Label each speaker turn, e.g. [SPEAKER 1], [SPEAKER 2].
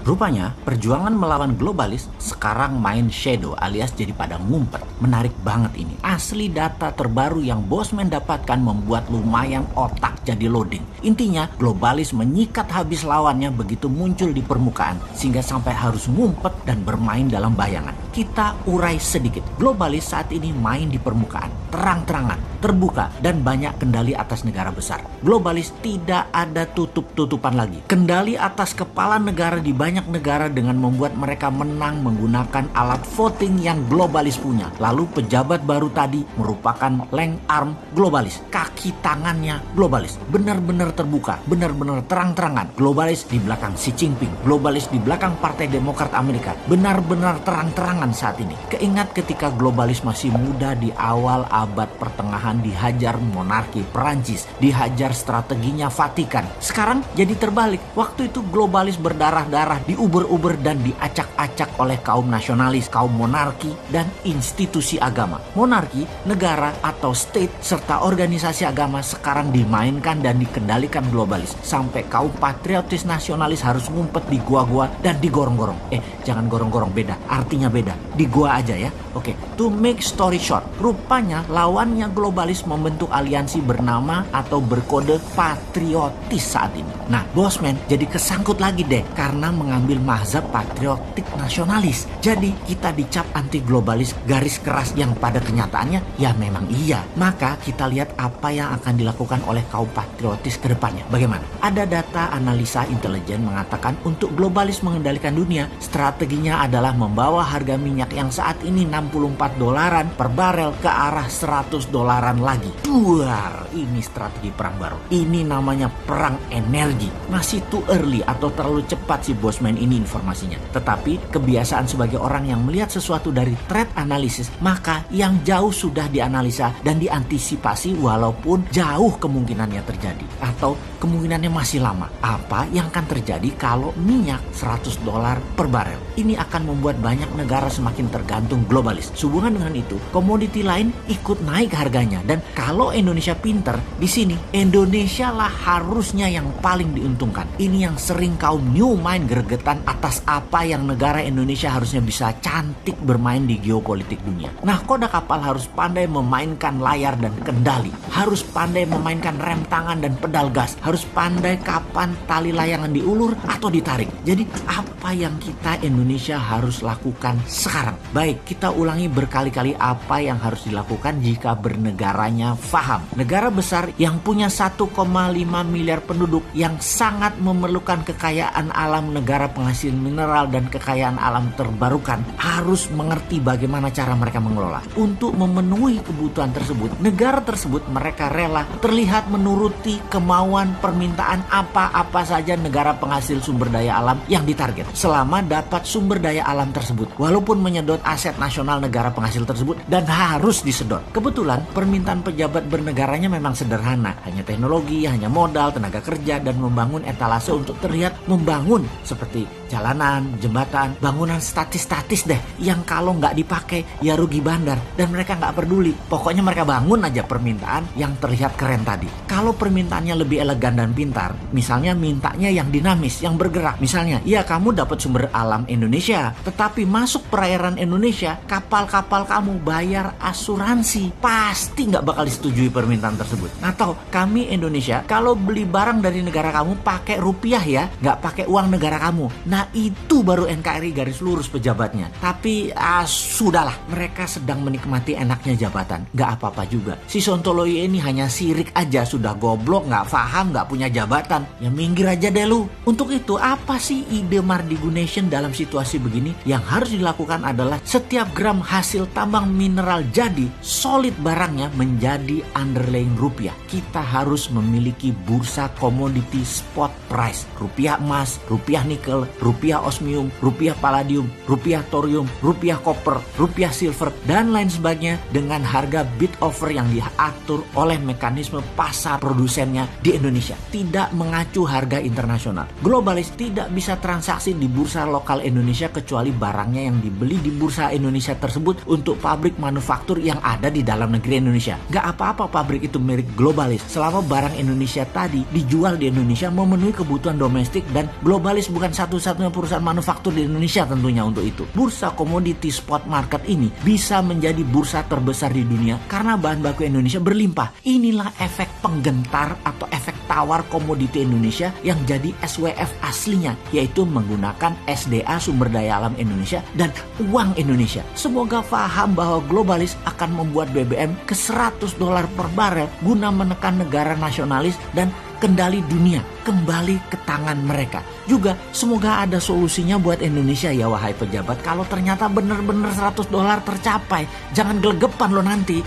[SPEAKER 1] Rupanya, perjuangan melawan globalis sekarang main shadow alias jadi pada ngumpet. Menarik banget ini. Asli data terbaru yang Bosman dapatkan membuat lumayan otak jadi loading. Intinya, globalis menyikat habis lawannya begitu muncul di permukaan, sehingga sampai harus ngumpet dan bermain dalam bayangan. Kita urai sedikit. Globalis saat ini main di permukaan, terang-terangan, terbuka, dan banyak kendali atas negara besar. Globalis tidak ada tutup-tutupan lagi. Kendali atas kepala negara di banyak negara dengan membuat mereka menang menggunakan alat voting yang globalis punya. Lalu pejabat baru tadi merupakan leng arm globalis. Kaki tangannya globalis. Benar-benar terbuka, benar-benar terang-terangan. Globalis di belakang Xi Jinping, globalis di belakang Partai Demokrat Amerika. Benar-benar terang-terangan saat ini. Keingat ketika globalis masih muda di awal abad pertengahan dihajar monarki Perancis, dihajar strateginya Vatikan. Sekarang jadi terbalik. Waktu itu globalis berdarah-darah, diuber-uber dan diacak-acak oleh kaum nasionalis, kaum monarki, dan institusi agama. Monarki, negara atau state, serta organisasi agama sekarang dimainkan dan dikendalikan globalis. Sampai kaum patriotis nasionalis harus ngumpet di gua-gua dan digorong-gorong. Jangan gorong-gorong, beda. Artinya beda. Di gua aja ya. Oke, to make story short, rupanya lawannya globalis membentuk aliansi bernama atau berkode patriotis saat ini. Nah, Bosman jadi kesangkut lagi deh karena mengambil mazhab patriotik nasionalis. Jadi kita dicap anti globalis garis keras yang pada kenyataannya ya memang iya. Maka kita lihat apa yang akan dilakukan oleh kaum patriotis ke depannya. Bagaimana? Ada data analisa intelijen mengatakan untuk globalis mengendalikan dunia, strateginya adalah membawa harga minyak yang saat ini $64 per barel ke arah $100 lagi. Duar, ini strategi perang baru. Ini namanya perang energi. Masih too early atau terlalu cepat si Bosman ini informasinya. Tetapi kebiasaan sebagai orang yang melihat sesuatu dari threat analysis, maka yang jauh sudah dianalisa dan diantisipasi walaupun jauh kemungkinannya terjadi atau kemungkinannya masih lama. Apa yang akan terjadi kalau minyak $100 per barel? Ini akan membuat banyak negara semakin tergantung globalis. Sehubungan dengan itu, komoditi lain ikut naik harganya. Dan kalau Indonesia pinter, di sini Indonesia lah harusnya yang paling diuntungkan. Ini yang sering kaum new mind gregetan atas apa yang negara Indonesia harusnya bisa cantik bermain di geopolitik dunia. Nah, koda kapal harus pandai memainkan layar dan kendali. Harus pandai memainkan rem tangan dan pedal gas. Harus pandai kapan tali layangan diulur atau ditarik. Jadi apa yang kita Indonesia harus lakukan sekarang? Baik, kita ulangi berkali-kali apa yang harus dilakukan jika bernegaranya faham. Negara besar yang punya 1,5 miliar penduduk yang sangat memerlukan kekayaan alam negara penghasil mineral dan kekayaan alam terbarukan harus mengerti bagaimana cara mereka mengelola. Untuk memenuhi kebutuhan tersebut, negara tersebut mereka rela terlihat menuruti kemauan permintaan apa-apa saja negara penghasil sumber daya alam yang ditarget selama dapat sumber daya alam tersebut walaupun menyedot aset nasional negara penghasil tersebut dan harus disedot. Kebetulan permintaan pejabat bernegaranya memang sederhana, hanya teknologi, hanya modal, tenaga kerja, dan membangun etalase untuk terlihat membangun seperti jalanan, jembatan, bangunan statis-statis deh yang kalau nggak dipakai ya rugi bandar dan mereka nggak peduli. Pokoknya mereka bangun aja permintaan yang terlihat keren tadi. Kalau permintaannya lebih elegan dan pintar, misalnya mintanya yang dinamis, yang bergerak. Misalnya, ya kamu dapat sumber alam Indonesia, tetapi masuk perairan Indonesia, kapal-kapal kamu bayar asuransi. Pasti nggak bakal disetujui permintaan tersebut. Atau kami Indonesia, kalau beli barang dari negara kamu pakai rupiah ya, nggak pakai uang negara kamu. Nah itu baru NKRI garis lurus pejabatnya. Tapi sudahlah, mereka sedang menikmati enaknya jabatan. Nggak apa-apa juga. Si Sontoloyo ini hanya sirik aja, sudah goblok, nggak paham, nggak punya jabatan. Ya minggir aja deh lu. Untuk itu apa sih ide Mardigunation dalam situasi begini? Yang harus dilakukan adalah setiap gram hasil tambang mineral jadi solid barangnya menjadi underlying rupiah. Kita harus memiliki bursa komoditi spot price. Rupiah emas, rupiah nikel, rupiah osmium, rupiah palladium, rupiah thorium, rupiah koper, rupiah silver, dan lain sebagainya dengan harga bid offer yang diatur oleh mekanisme pasar produsennya di Indonesia. Tidak mengacu harga internasional. Globalis tidak bisa transaksi di bursa lokal Indonesia kecuali barangnya yang dibeli di bursa bursa Indonesia tersebut untuk pabrik manufaktur yang ada di dalam negeri Indonesia. Gak apa-apa pabrik itu milik globalis selama barang Indonesia tadi dijual di Indonesia memenuhi kebutuhan domestik, dan globalis bukan satu-satunya perusahaan manufaktur di Indonesia tentunya untuk itu. Bursa komoditi spot market ini bisa menjadi bursa terbesar di dunia karena bahan baku Indonesia berlimpah. Inilah efek penggentar atau efek tawar komoditi Indonesia yang jadi SWF aslinya, yaitu menggunakan SDA sumber daya alam Indonesia dan uang Indonesia. Semoga paham bahwa globalis akan membuat BBM ke $100 per barel guna menekan negara nasionalis dan kendali dunia kembali ke tangan mereka. Juga semoga ada solusinya buat Indonesia ya wahai pejabat. Kalau ternyata benar-benar $100 tercapai, jangan gelegepan lo nanti.